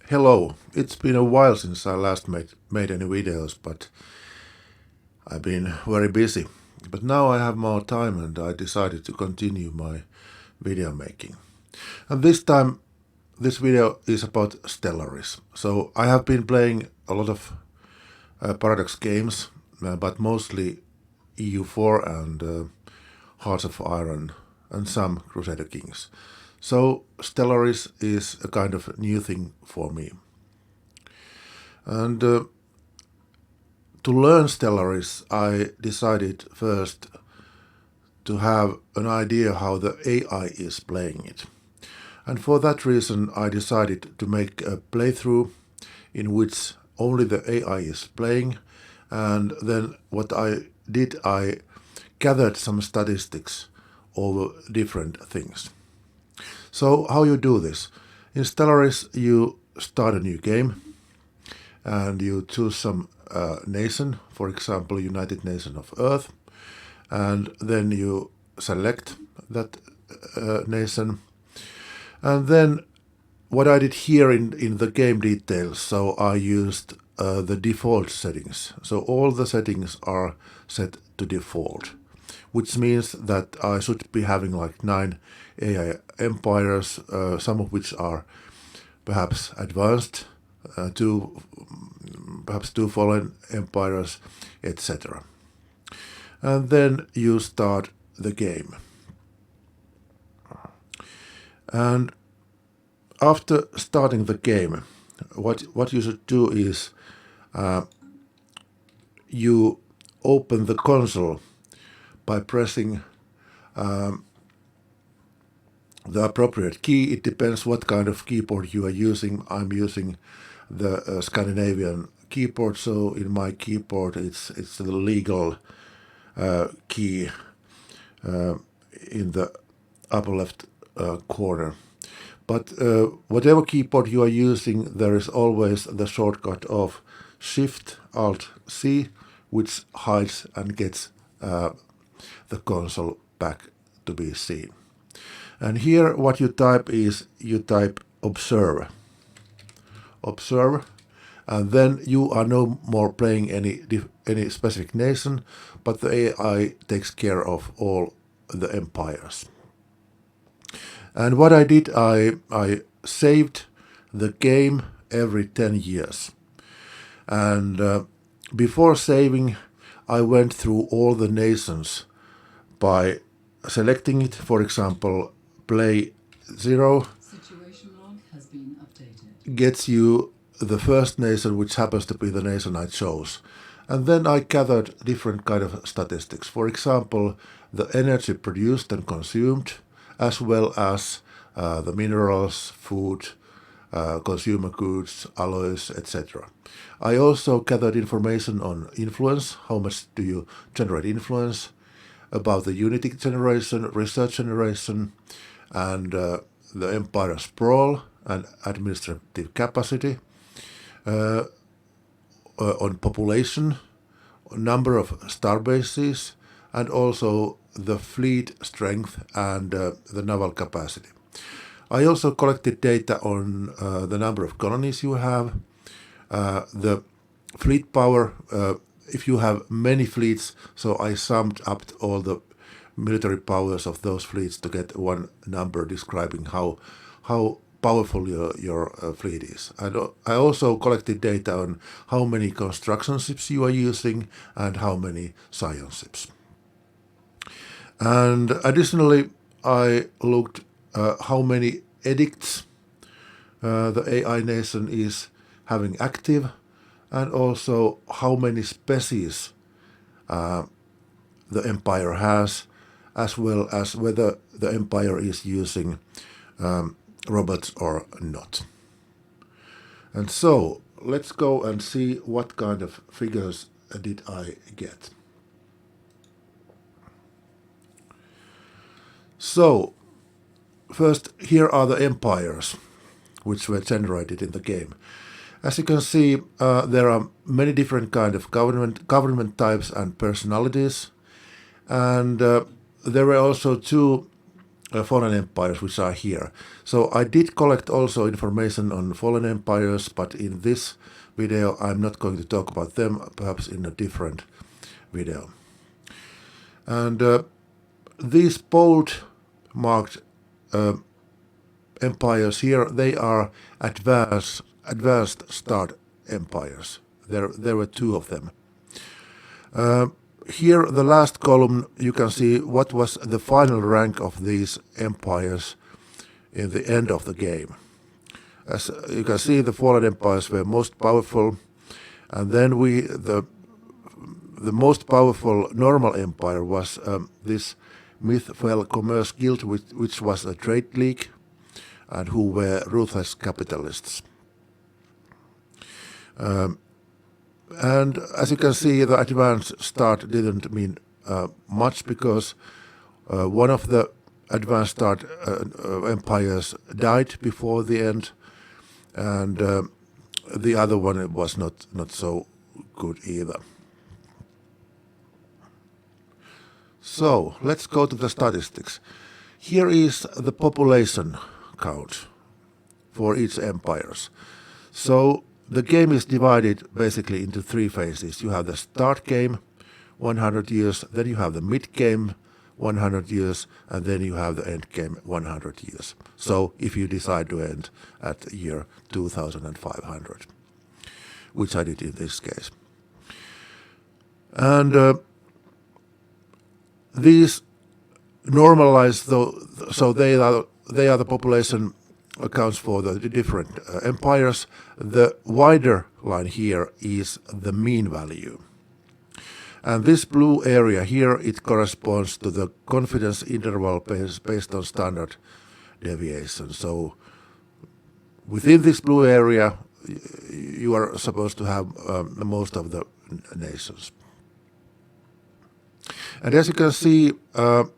Hello, it's been a while since I last made any videos, but I've been very busy. But now I have more time and I decided to continue my video making. And this time, this video is about Stellaris. So I have been playing a lot of Paradox games, but mostly EU4 and Hearts of Iron and some Crusader Kings. So Stellaris is a kind of new thing for me. And to learn Stellaris, I decided first to have an idea how the AI is playing it. And for that reason, I decided to make a playthrough in which only the AI is playing. And then what I did, I gathered some statistics over different things. So how you do this? In Stellaris, you start a new game and you choose some nation, for example, United Nations of Earth, and then you select that nation. And then what I did here in the game details, so I used the default settings. So all the settings are set to default, which means that I should be having like 9 AI empires, some of which are perhaps advanced, perhaps 2 fallen empires, etc. And then you start the game. And after starting the game, what you should do is you open the console by pressing the appropriate key. It depends what kind of keyboard you are using. I'm using the Scandinavian keyboard, so in my keyboard it's the legal key in the upper left corner. But whatever keyboard you are using, there is always the shortcut of Shift-Alt-C, which hides and gets the console back to be seen. And here what you type is, you type observe, and then you are no more playing any specific nation, but the AI takes care of all the empires. And what I did, I saved the game every 10 years. And before saving, I went through all the nations by selecting it. For example, play 0 Situation log has been updated. Gets you the first nation, which happens to be the nation I chose. And then I gathered different kind of statistics. For example, the energy produced and consumed, as well as the minerals, food, consumer goods, alloys, etc. I also gathered information on influence, how much do you generate influence, about the unity generation, research generation, and the empire sprawl and administrative capacity, on population, number of starbases, and also the fleet strength and the naval capacity. I also collected data on the number of colonies you have, the fleet power, if you have many fleets, so I summed up all the military powers of those fleets to get one number describing how powerful your fleet is. And I also collected data on how many construction ships you are using and how many science ships. And additionally, I looked how many edicts the AI nation is having active, and also how many species the empire has, as well as whether the empire is using robots or not. And so let's go and see what kind of figures did I get. So first, here are the empires which were generated in the game. As you can see, there are many different kind of government types and personalities, and there were also 2 fallen empires which are here. So I did collect also information on fallen empires, but in this video I'm not going to talk about them, perhaps in a different video. And these bold marked empires here, they are advanced start empires. There were two of them. Here, the last column, you can see what was the final rank of these empires in the end of the game. As you can see, the fallen empires were most powerful, and then the most powerful normal empire was this Naval Commerce Guild, which was a trade league, and who were ruthless capitalists. And as you can see, the advanced start didn't mean much, because one of the advanced start empires died before the end, and the other one was not so good either. So let's go to the statistics. Here is the population count for each empires. So the game is divided basically into three phases. You have the start game, 100 years, then you have the mid game, 100 years, and then you have the end game, 100 years. So if you decide to end at year 2500, which I did in this case. And these normalize, so they are the population accounts for the different empires. The wider line here is the mean value. And this blue area here, it corresponds to the confidence interval based on standard deviation. So within this blue area, you are supposed to have most of the nations. And as you can see, the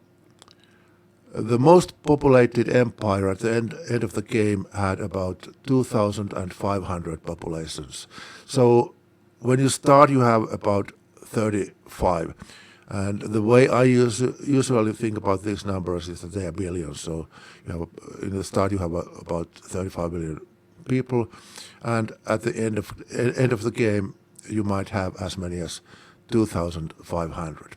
most populated empire at the end of the game had about 2,500 populations. So when you start, you have about 35. And the way I usually think about these numbers is that they are billions. So you have in the start you have about 35 billion people, and at the end of the game you might have as many as 2,500.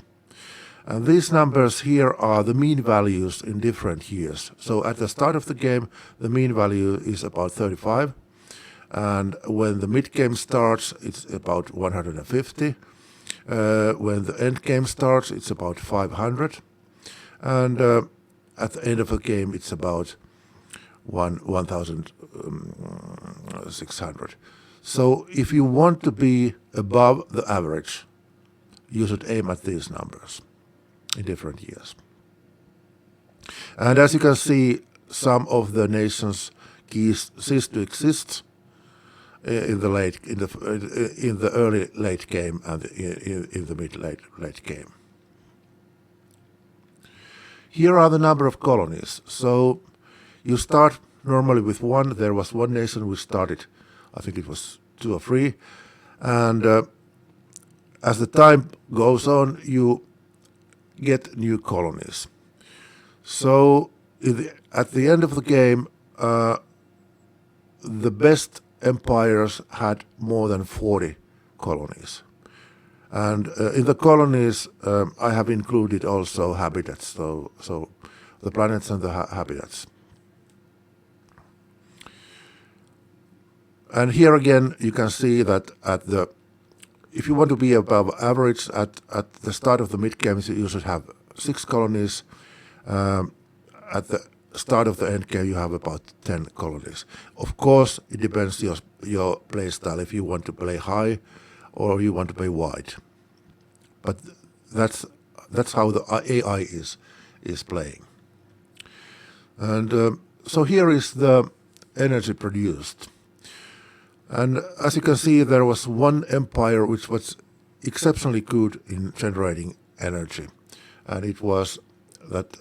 And these numbers here are the mean values in different years. So at the start of the game, the mean value is about 35. And when the mid game starts, it's about 150. When the end game starts, it's about 500. And at the end of the game, it's about 1,600. So if you want to be above the average, you should aim at these numbers in different years. And as you can see, some of the nations cease to exist in the early late game and in the mid late game. Here are the number of colonies. So you start normally with one. There was one nation which started, I think it was 2 or 3, and as the time goes on, you get new colonies. So at the end of the game, the best empires had more than 40 colonies. And in the colonies, I have included also habitats, so the planets and the habitats. And here again, you can see that if you want to be above average at the start of the mid game, you should have 6 colonies. At the start of the end game, you have about 10 colonies. Of course, it depends your play style, if you want to play high or you want to play wide. But that's how the AI is playing. And so here is the energy produced. And as you can see, there was one empire which was exceptionally good in generating energy, and it was that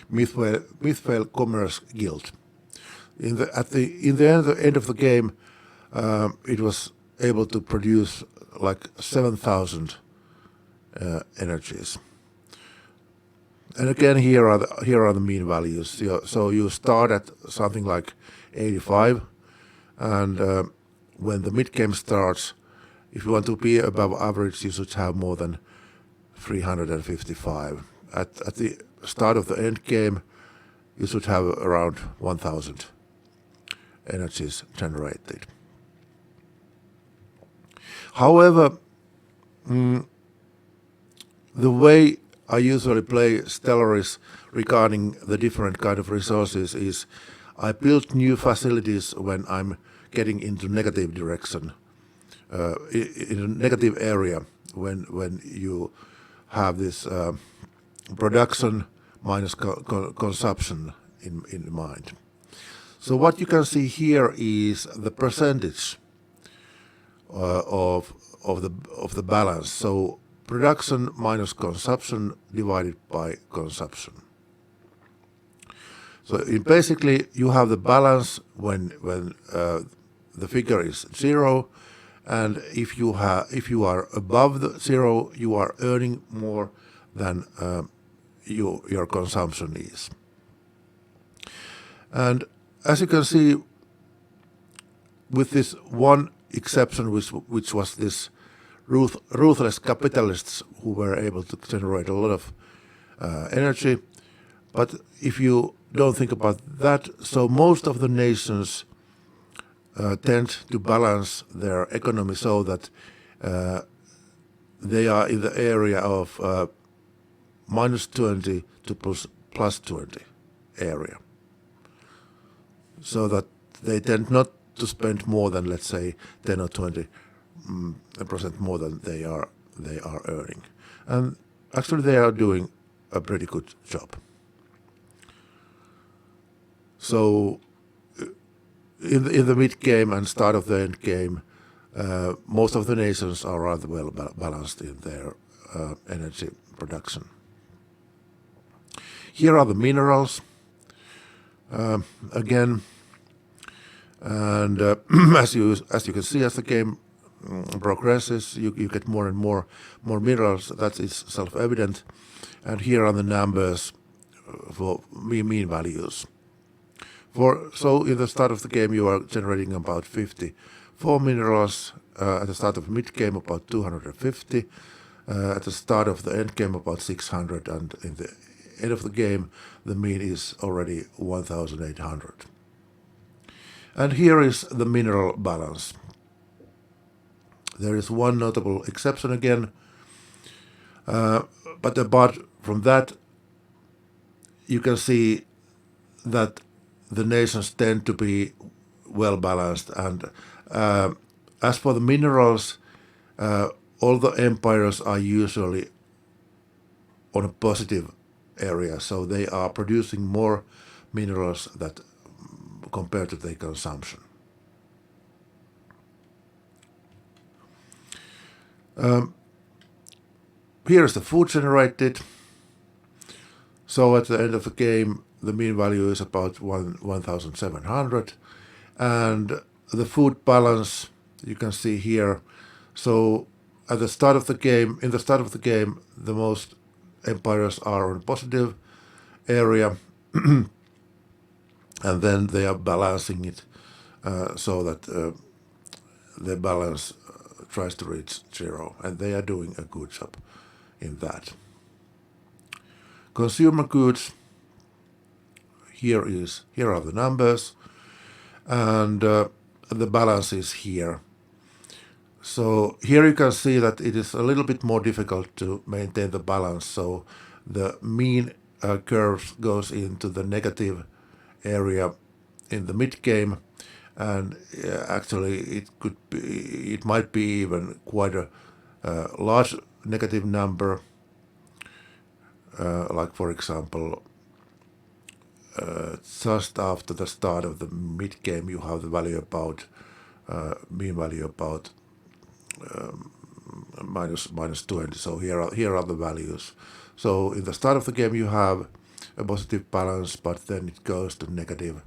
Naval Commerce Guild. In the end of the game, it was able to produce like 7,000 energies. And again, here are the mean values. So you start at something like 85, and when the mid game starts, if you want to be above average, you should have more than 355. At the start of the end game, you should have around 1,000 energies generated. However, the way I usually play Stellaris regarding the different kind of resources is I build new facilities when I'm getting into negative direction, in a negative area, when you have this production minus consumption in mind. So what you can see here is the percentage of the balance. So production minus consumption divided by consumption. So basically, you have the balance when the figure is 0, and if you are above the 0, you are earning more than your consumption is. And as you can see, with this one exception, which was this ruthless capitalists who were able to generate a lot of energy. But if you don't think about that, so most of the nations tend to balance their economy so that they are in the area of minus 20 to plus 20 area. So that they tend not to spend more than, let's say, 10 or 20% more than they are earning. And actually they are doing a pretty good job. So in the mid game and start of the end game, most of the nations are rather well balanced in their energy production. Here are the minerals again, and as you can see, as the game progresses, you get more and more minerals. That is self-evident. And here are the numbers for mean values. So in the start of the game, you are generating about 54 minerals. At the start of the mid game, about 250. At the start of the end game, about 600, and in the end of the game, the mean is already 1,800. And here is the mineral balance. There is one notable exception again, but apart from that, you can see that the nations tend to be well balanced. And as for the minerals, all the empires are usually on a positive area, so they are producing more minerals that compared to their consumption. Here is the food generated. So at the end of the game, the mean value is about 1,700, and the food balance you can see here. So at the start of the game, the most empires are on positive area, and then they are balancing it so that the balance tries to reach 0, and they are doing a good job in that. Consumer goods, here are the numbers, and the balance is here. So here you can see that it is a little bit more difficult to maintain the balance. So the mean curve goes into the negative area in the mid game, and actually it might be even quite a large negative number. Like for example, just after the start of the mid game, you have the value about mean value about minus 20. So here are the values. So in the start of the game, you have a positive balance, but then it goes to negative,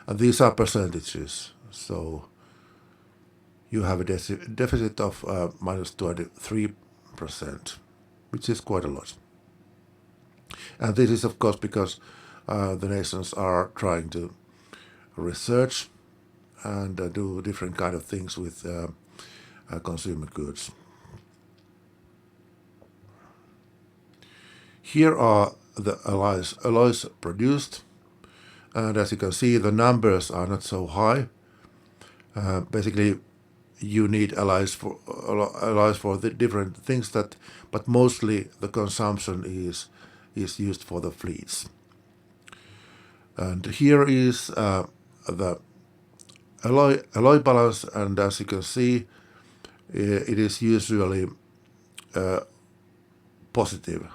and these are percentages. So you have a deficit of minus 23%, which is quite a lot. And this is, of course, because the nations are trying to research and do different kind of things with consumer goods. Here are the alloys produced, and as you can see, the numbers are not so high. Basically, you need alloys for the different things but mostly the consumption is used for the fleets. And here is the alloy balance, and as you can see, it is usually positive,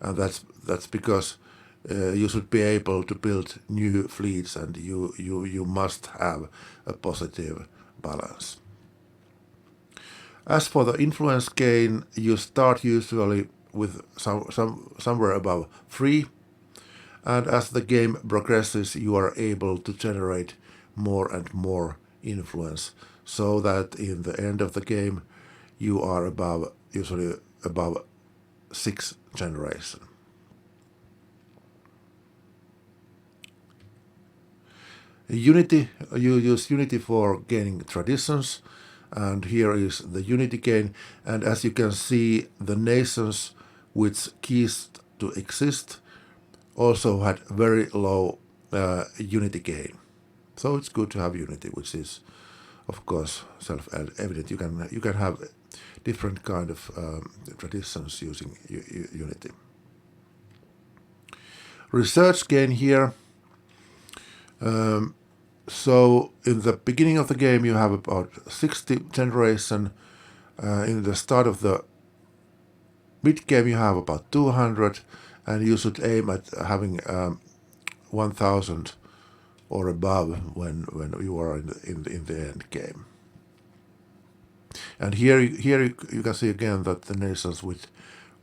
and that's because you should be able to build new fleets, and you must have a positive balance. As for the influence gain, you start usually with somewhere above 3, and as the game progresses, you are able to generate more and more influence, so that in the end of the game, you are usually above 6 generation. Unity, you use Unity for gaining traditions, and here is the Unity gain, and as you can see, the nations which ceased to exist also had very low Unity gain. So it's good to have Unity, which is, of course, self-evident. You can have different kind of traditions using Unity. Research gain here. So in the beginning of the game, you have about 60 generation. In the start of the mid game, you have about 200, and you should aim at having 1,000 or above when you are in the end game. And here you can see again that the nations which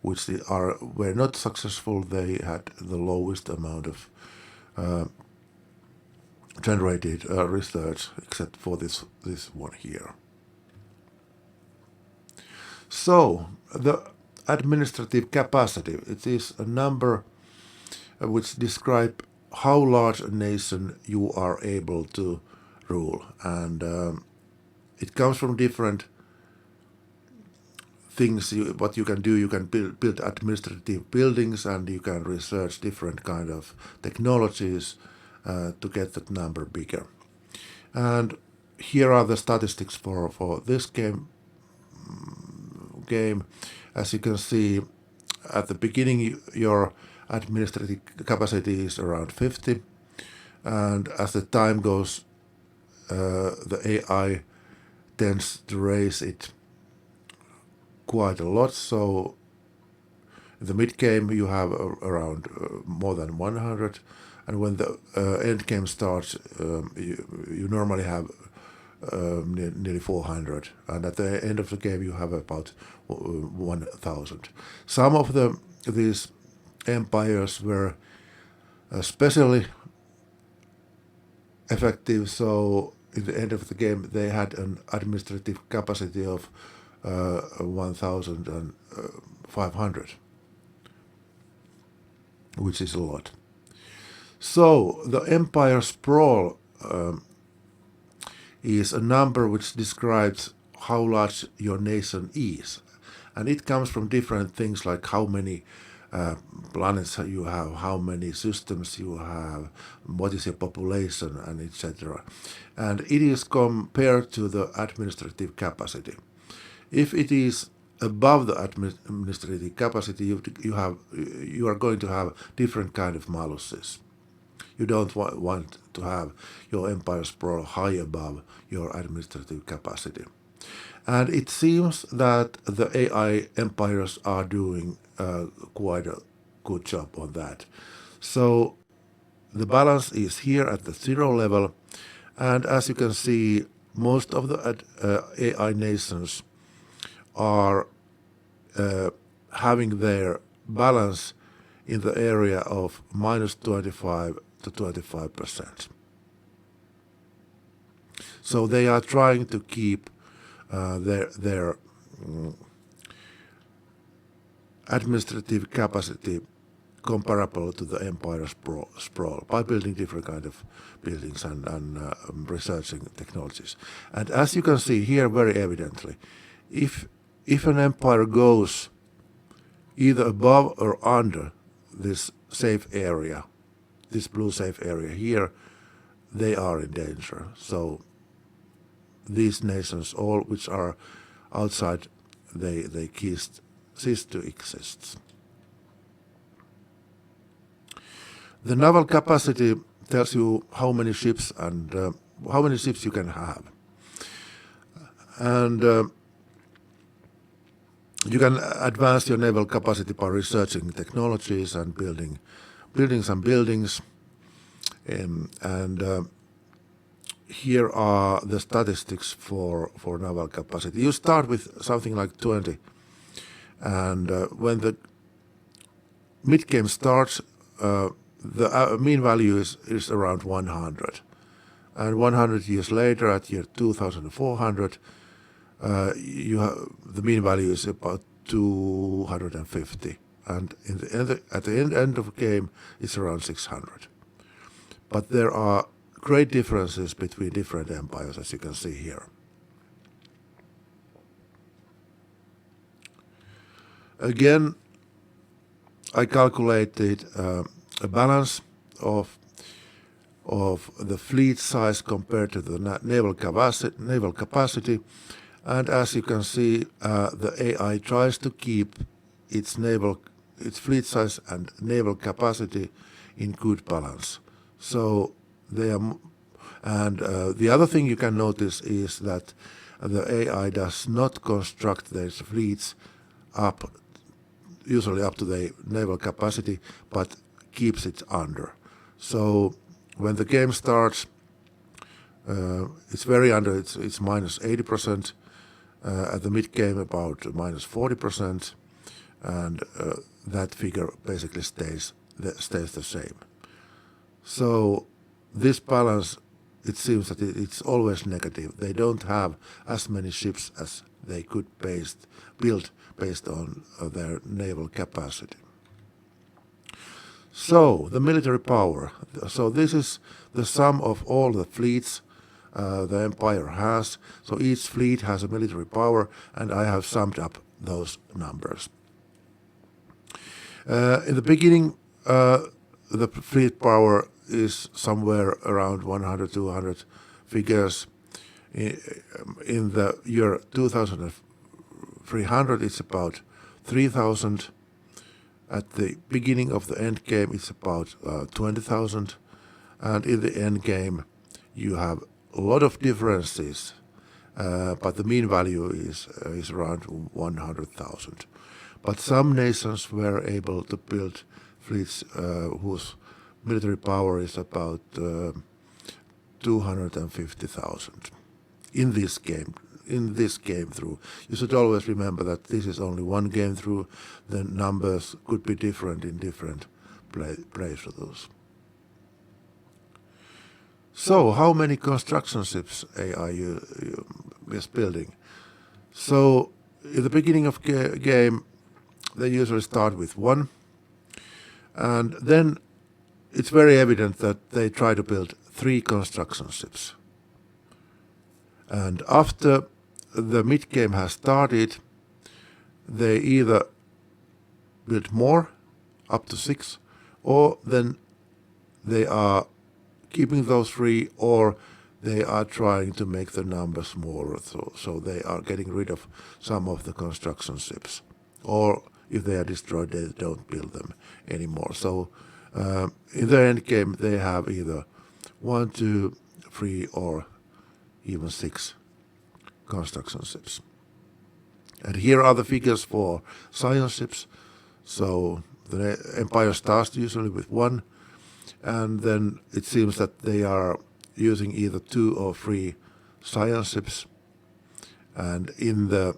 were not successful, they had the lowest amount of generated research, except for this one here. So the administrative capacity, it is a number which describe how large a nation you are able to rule, and it comes from different things. What you can do, you can build administrative buildings, and you can research different kind of technologies to get that number bigger. And here are the statistics for this game. As you can see, at the beginning your administrative capacity is around 50, and as the time goes, the AI tends to raise it quite a lot. So in the mid game you have around more than 100, and when the end game starts, you normally have nearly 400, and at the end of the game you have about 1,000. Some of these empires were especially effective, so in the end of the game they had an administrative capacity of 1,500, which is a lot. So the empire sprawl is a number which describes how large your nation is, and it comes from different things like how many planets you have, how many systems you have, what is your population, and etc. And it is compared to the administrative capacity. If it is above the administrative capacity, you are going to have different kind of maluses. You don't want to have your empire sprawl high above your administrative capacity. And it seems that the AI empires are doing quite a good job on that. So the balance is here at the 0 level, and as you can see, most of the AI nations are having their balance in the area of -25 to 25%. So they are trying to keep their administrative capacity comparable to the Empire sprawl by building different kind of buildings and researching technologies. And as you can see here very evidently, if an empire goes either above or under this safe area, this blue safe area here, they are in danger. So these nations, all which are outside, they cease to exist. The naval capacity tells you how many ships and how many ships you can have, and you can advance your naval capacity by researching technologies and building some buildings. And here are the statistics for naval capacity. You start with something like 20, and when the mid-game starts, the mean value is around 100. And 100 years later, at year 2400, the mean value is about 250. And at the end of the game, it's around 600. But there are great differences between different empires, as you can see here. Again, I calculated a balance of the fleet size compared to the naval capacity, and as you can see, the AI tries to keep its fleet size and naval capacity in good balance. So they are, and the other thing you can notice is that the AI does not construct their fleets usually up to the naval capacity, but keeps it under. So when the game starts, it's very under. It's minus 80%. At the mid game, about minus 40%, and that figure basically stays the same. So this balance, it seems that it's always negative. They don't have as many ships as they could build based on their naval capacity. So the military power. So this is the sum of all the fleets the empire has. So each fleet has a military power, and I have summed up those numbers. In the beginning, the fleet power is somewhere around 100, 200 figures. In the year 2300, it's about 3000. At the beginning of the end game, it's about 20,000. And in the end game, you have a lot of differences, but the mean value is around 100,000. But some nations were able to build fleets whose military power is about 250,000 in this game. In this game through, you should always remember that this is only one game through. The numbers could be different in different playthroughs. So, how many construction ships AI is building? So, in the beginning of game, they usually start with one, and then it's very evident that they try to build 3 construction ships. And after the mid-game has started, they either build more, up to 6, or then they are keeping those 3, or they are trying to make the number smaller, so they are getting rid of some of the construction ships. Or if they are destroyed, they don't build them anymore. So in the end game, they have either 1, 2, 3, or even 6 construction ships. And here are the figures for science ships. So the empire starts usually with 1, and then it seems that they are using either 2 or 3 science ships. And in the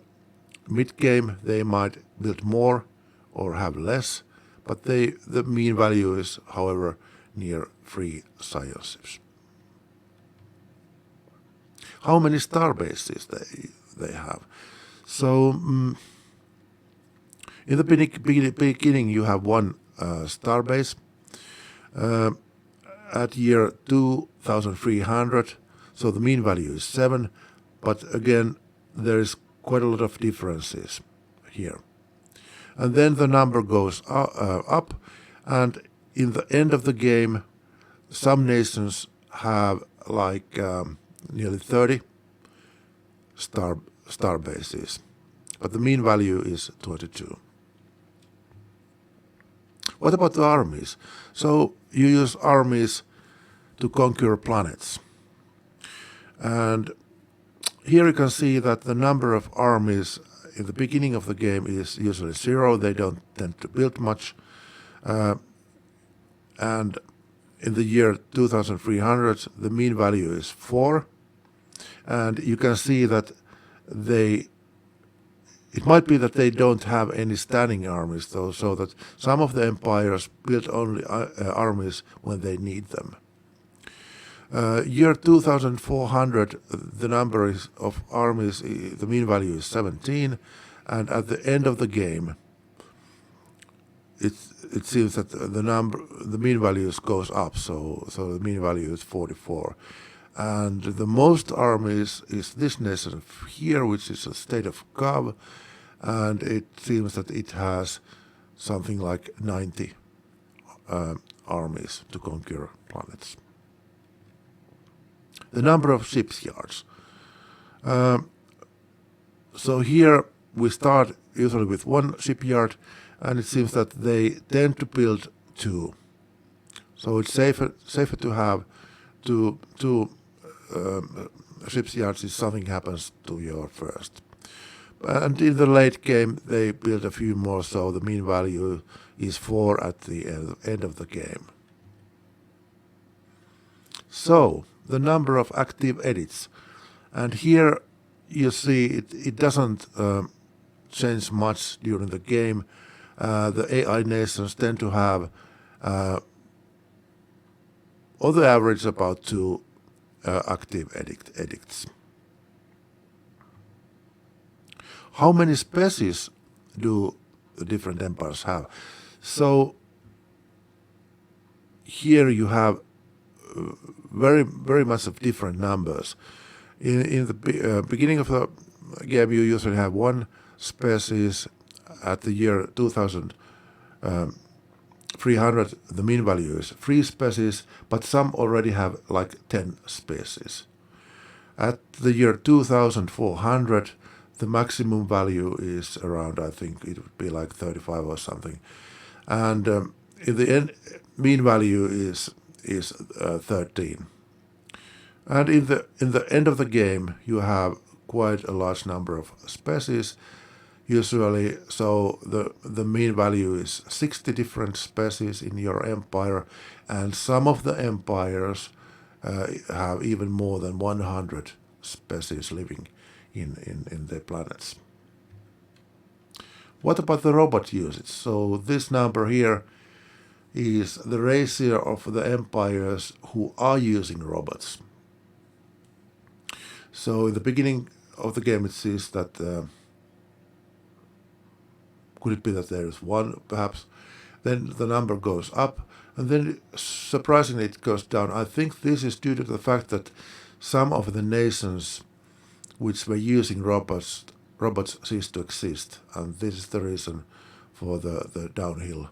mid-game, they might build more or have less, but the mean value is, however, near 3 science ships. How many starbases they have? So in the beginning, you have one Starbase. At year 2300, so the mean value is 7, but again, there is quite a lot of differences here. And then the number goes up, and in the end of the game, some nations have nearly 30 starbases, but the mean value is 22. What about the armies? So you use armies to conquer planets. And here you can see that the number of armies in the beginning of the game is usually 0. They don't tend to build much. And in the year 2300, the mean value is 4. And you can see that it might be that they don't have any standing armies, though, so that some of the empires build only armies when they need them. Year 2400, the number of armies, the mean value is 17, and at the end of the game, it seems that the mean values goes up, so the mean value is 44. And the most armies is this nation here, which is a state of Gav, and it seems that it has something like 90 armies to conquer planets. The number of shipyards. So here we start usually with one shipyard, and it seems that they tend to build 2. So it's safer to have two shipyards if something happens to your first. And in the late game, they build a few more, so the mean value is 4 at the end of the game. So, the number of active edits. And here you see it doesn't change much during the game. The AI nations tend to have, on the average, about 2 active edicts. How many species do the different empires have? So here you have very much of different numbers. In the beginning of the game, you usually have 1 species. At the year 2300, the mean value is 3 species, but some already have like 10 species. At the year 2400, the maximum value is around, I think it would be like 35 or something. And in the end, mean value is 13. And in the end of the game, you have quite a large number of species. Usually, so the mean value is 60 different species in your empire, and some of the empires have even more than 100 species living in their planets. What about the robot usage? So this number here is the ratio of the empires who are using robots. So in the beginning of the game, it says that could it be that there is 1, perhaps? Then the number goes up, and then surprisingly it goes down. I think this is due to the fact that some of the nations which were using robots cease to exist, and this is the reason for the downhill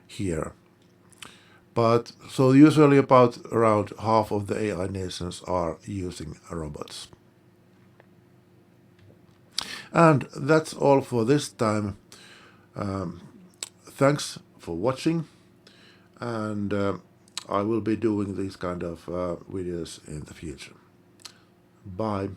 here. But so usually about around half of the AI nations are using robots. And that's all for this time. Thanks for watching, and I will be doing these kind of videos in the future. Bye.